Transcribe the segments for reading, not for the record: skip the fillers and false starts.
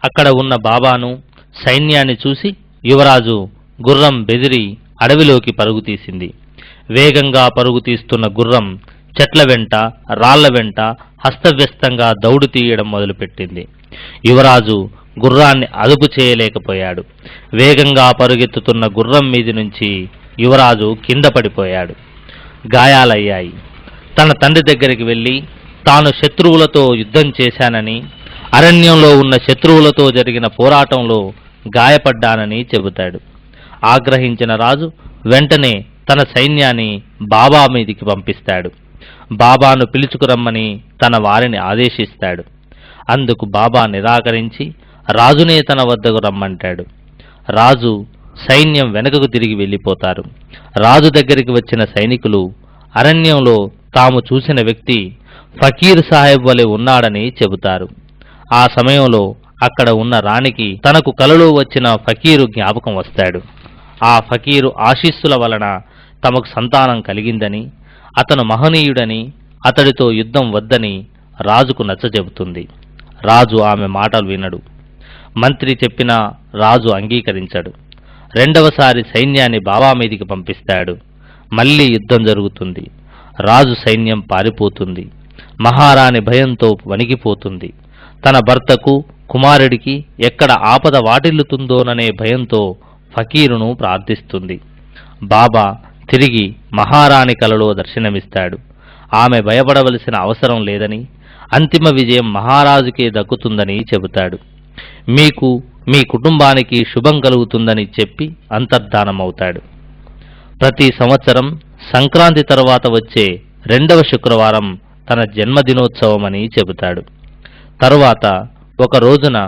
అక్కడ ఉన్న బాబాను, సైన్యాన్ని చూసి యువరాజు గుర్రం బెదిరి అడవిలోకి పరుగు తీసింది. వేగంగా పరుగు తీస్తున్న గుర్రం చెట్ల వెంట, రాళ్ల వెంట హస్తవ్యస్తంగా దౌడు తీయడం మొదలుపెట్టింది. యువరాజు గుర్రాన్ని అదుపు చేయలేకపోయాడు. వేగంగా పరుగెత్తుతున్న గుర్రం మీది నుంచి యువరాజు కింద పడిపోయాడు. గాయాలయ్యాయి. తన తండ్రి దగ్గరికి వెళ్ళి తాను శత్రువులతో యుద్ధం చేశానని, అరణ్యంలో ఉన్న శత్రువులతో జరిగిన పోరాటంలో గాయపడ్డానని చెబుతాడు. ఆగ్రహించిన రాజు వెంటనే తన సైన్యాన్ని బాబా మీదికి పంపిస్తాడు. బాబాను పిలుచుకురమ్మని తన వారిని ఆదేశిస్తాడు. అందుకు బాబా నిరాకరించి రాజునే తన వద్దకు రమ్మంటాడు. రాజు, సైన్యం వెనుకకు తిరిగి వెళ్ళిపోతారు. రాజు దగ్గరికి వచ్చిన సైనికులు అరణ్యంలో తాము చూసిన వ్యక్తి ఫకీర్ సాహెబ్ వలె ఉన్నాడని చెబుతారు. ఆ సమయంలో అక్కడ ఉన్న రాణికి తనకు కలలో వచ్చిన ఫకీరు జ్ఞాపకం వస్తాడు. ఆ ఫకీరు ఆశీస్సుల వలన తమకు సంతానం కలిగిందని, అతను మహనీయుడని, అతడితో యుద్ధం వద్దని రాజుకు నచ్చజెబుతుంది. రాజు ఆమె మాటలు వినడు. మంత్రి చెప్పినా రాజు అంగీకరించడు. రెండవసారి సైన్యాన్ని బాబా మీదికి పంపిస్తాడు. మళ్లీ యుద్ధం జరుగుతుంది. రాజు సైన్యం పారిపోతుంది. మహారాణి భయంతో వణికిపోతుంది. తన భర్తకు, కుమారుడికి ఎక్కడ ఆపద వాటిల్లుతుందోననే భయంతో ఫకీరును ప్రార్థిస్తుంది. బాబా తిరిగి మహారాణి కలలో దర్శనమిస్తాడు. ఆమె భయపడవలసిన అవసరం లేదని, అంతిమ విజయం మహారాజుకే దక్కుతుందని చెబుతాడు. మీకు, మీ కుటుంబానికి శుభం కలుగుతుందని చెప్పి అంతర్ధానమవుతాడు. ప్రతి సంవత్సరం సంక్రాంతి తరువాత వచ్చే రెండవ శుక్రవారం తన జన్మదినోత్సవమని చెబుతాడు. తరువాత ఒక రోజున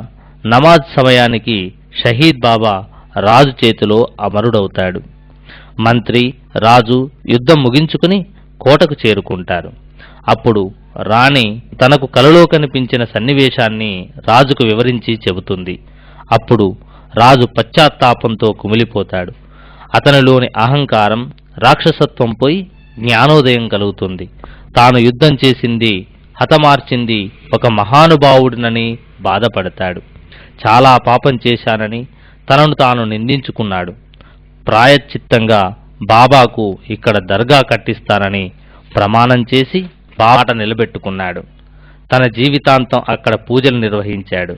నమాజ్ సమయానికి షహీద్ బాబా రాజు చేతిలో అమరుడవుతాడు. మంత్రి, రాజు యుద్ధం ముగించుకుని కోటకు చేరుకుంటారు. అప్పుడు రాణి తనకు కలలో కనిపించిన సన్నివేశాన్ని రాజుకు వివరించి చెబుతుంది. అప్పుడు రాజు పశ్చాత్తాపంతో కుమిలిపోతాడు. అతనిలోని అహంకారం, రాక్షసత్వం పోయి జ్ఞానోదయం కలుగుతుంది. తాను యుద్ధం చేసింది, హతమార్చింది ఒక మహానుభావుడినని బాధపడతాడు. చాలా పాపం చేశానని తనను తాను నిందించుకున్నాడు. ప్రాయశ్చిత్తంగా బాబాకు ఇక్కడ దర్గా కట్టిస్తానని ప్రమాణం చేసి బాట నిలబెట్టుకున్నాడు. తన జీవితాంతం అక్కడ పూజలు నిర్వహించాడు.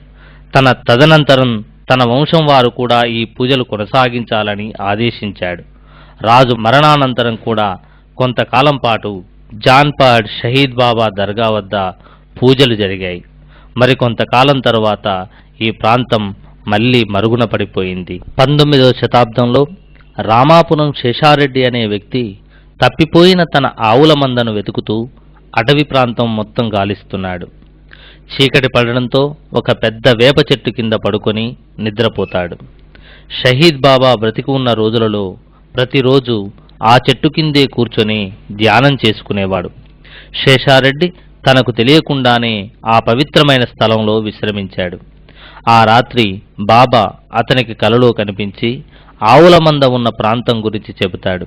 తదనంతరం తన వంశం వారు కూడా ఈ పూజలు కొనసాగించాలని ఆదేశించాడు. రాజు మరణానంతరం కూడా కొంతకాలం పాటు జాన్పాడ్ షహీద్ బాబా దర్గా వద్ద పూజలు జరిగాయి. మరికొంతకాలం తరువాత ఈ ప్రాంతం మళ్లీ మరుగున పడిపోయింది. 19వ శతాబ్దంలో రామాపురం శేషారెడ్డి అనే వ్యక్తి తప్పిపోయిన తన ఆవుల మందను వెతుకుతూ అటవీ ప్రాంతం మొత్తం గాలిస్తున్నాడు. చీకటి పడడంతో ఒక పెద్ద వేప చెట్టు కింద పడుకొని నిద్రపోతాడు. షహీద్ బాబా బ్రతికి ఉన్న రోజులలో ప్రతిరోజు ఆ చెట్టు కిందే కూర్చొని ధ్యానం చేసుకునేవాడు. శేషారెడ్డి తనకు తెలియకుండానే ఆ పవిత్రమైన స్థలంలో విశ్రమించాడు. ఆ రాత్రి బాబా అతనికి కలలో కనిపించి ఆవుల మంద ఉన్న ప్రాంతం గురించి చెబుతాడు.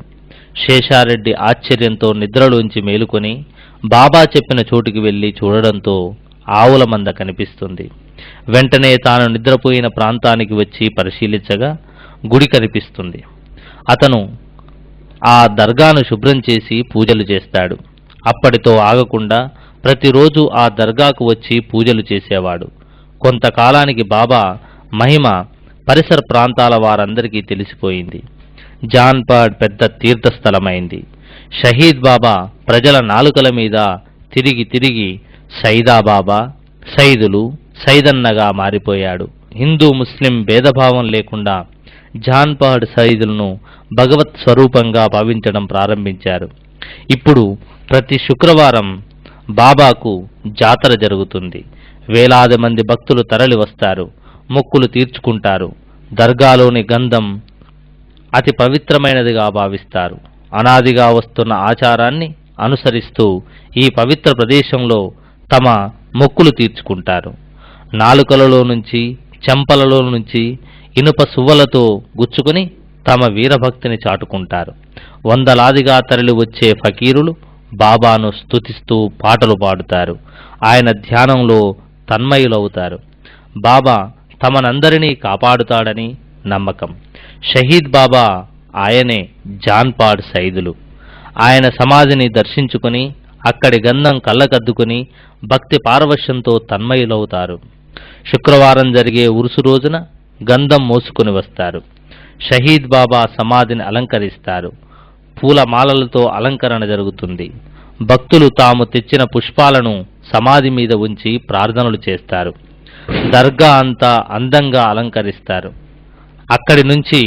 శేషారెడ్డి ఆశ్చర్యంతో నిద్రలోంచి మేలుకొని బాబా చెప్పిన చోటుకి వెళ్లి చూడడంతో ఆవుల మంద కనిపిస్తుంది. వెంటనే తాను నిద్రపోయిన ప్రాంతానికి వచ్చి పరిశీలించగా గుడి కనిపిస్తుంది. అతను ఆ దర్గాను శుభ్రం చేసి పూజలు చేస్తాడు. అప్పటితో ఆగకుండా ప్రతిరోజు ఆ దర్గాకు వచ్చి పూజలు చేసేవాడు. కొంతకాలానికి బాబా మహిమ పరిసర ప్రాంతాల వారందరికీ తెలిసిపోయింది. జాన్పాడ్ పెద్ద తీర్థస్థలమైంది. షహీద్ బాబా ప్రజల నాలుకల మీద తిరిగి తిరిగి సైదాబాబా, సైదులు, సైదన్నగా మారిపోయాడు. హిందూ ముస్లిం భేదభావం లేకుండా జాన్పాడ్ సైదులను భగవత్ స్వరూపంగా భావించడం ప్రారంభించారు. ఇప్పుడు ప్రతి శుక్రవారం బాబాకు జాతర జరుగుతుంది. వేలాది మంది భక్తులు తరలి వస్తారు, మొక్కులు తీర్చుకుంటారు. దర్గాలోని గంధం అతి పవిత్రమైనదిగా భావిస్తారు. అనాదిగా వస్తున్న ఆచారాన్ని అనుసరిస్తూ ఈ పవిత్ర ప్రదేశంలో తమ మొక్కులు తీర్చుకుంటారు. నాలుకలలో నుంచి, చెంపలలో నుంచి ఇనుప సువ్వలతో గుచ్చుకుని తమ వీరభక్తిని చాటుకుంటారు. వందలాదిగా తరలి వచ్చే ఫకీరులు బాబాను స్తుతిస్తూ పాటలు పాడుతారు. ఆయన ధ్యానంలో తన్మయులవుతారు. బాబా తమనందరినీ కాపాడుతాడని నమ్మకం. షహీద్ బాబా ఆయనే జాన్పాడ్ సైదులు. ఆయన సమాధిని దర్శించుకుని అక్కడి గంధం కళ్ళకద్దుకుని భక్తి పారవశ్యంతో తన్మయులవుతారు. శుక్రవారం జరిగే ఉరుసు రోజున గంధం మోసుకుని వస్తారు. షహీద్ బాబా సమాధిని అలంకరిస్తారు. పూలమాలలతో అలంకరణ జరుగుతుంది. భక్తులు తాము తెచ్చిన పుష్పాలను సమాధి మీద ఉంచి ప్రార్థనలు చేస్తారు. దర్గా అంతా అందంగా అలంకరిస్తారు. అక్కడి నుంచి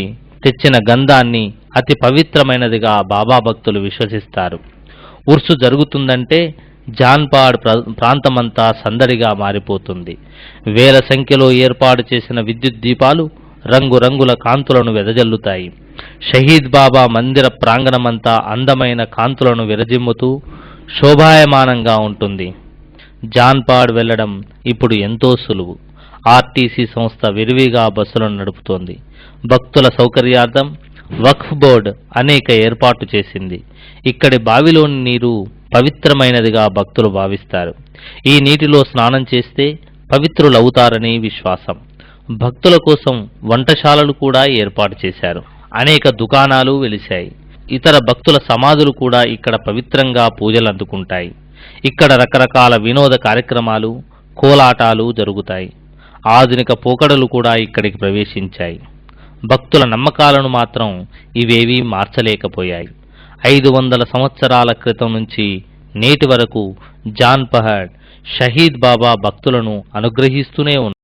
తెచ్చిన గంధాన్ని అతి పవిత్రమైనదిగా బాబా భక్తులు విశ్వసిస్తారు. ఉర్సు జరుగుతుందంటే జాన్పాడ్ ప్రాంతమంతా సందడిగా మారిపోతుంది. వేల సంఖ్యలో ఏర్పాటు చేసిన విద్యుత్ దీపాలు రంగురంగుల కాంతులను వెదజల్లుతాయి. షహీద్ బాబా మందిర ప్రాంగణమంతా అందమైన కాంతులను విరజిమ్ముతూ శోభాయమానంగా ఉంటుంది. జాన్పాడ్ వెళ్లడం ఇప్పుడు ఎంతో సులువు. ఆర్టీసీ సంస్థ విరివిగా బస్సులను నడుపుతోంది. భక్తుల సౌకర్యార్థం వక్ఫ్ బోర్డ్ అనేక ఏర్పాటు చేసింది. ఇక్కడి బావిలోని నీరు పవిత్రమైనదిగా భక్తులు భావిస్తారు. ఈ నీటిలో స్నానం చేస్తే పవిత్రులవుతారని విశ్వాసం. భక్తుల కోసం వంటశాలలు కూడా ఏర్పాటు చేశారు. అనేక దుకాణాలు వెలిశాయి. ఇతర భక్తుల సమాధులు కూడా ఇక్కడ పవిత్రంగా పూజలు అందుకుంటాయి. ఇక్కడ రకరకాల వినోద కార్యక్రమాలు, కోలాటాలు జరుగుతాయి. ఆధునిక పోకడలు కూడా ఇక్కడికి ప్రవేశించాయి. భక్తుల నమ్మకాలను మాత్రం ఇవేవీ మార్చలేకపోయాయి. 500 సంవత్సరాల క్రితం నుంచి నేటి వరకు జాన్పహడ్ షహీద్ బాబా భక్తులను అనుగ్రహిస్తూనే ఉన్నారు.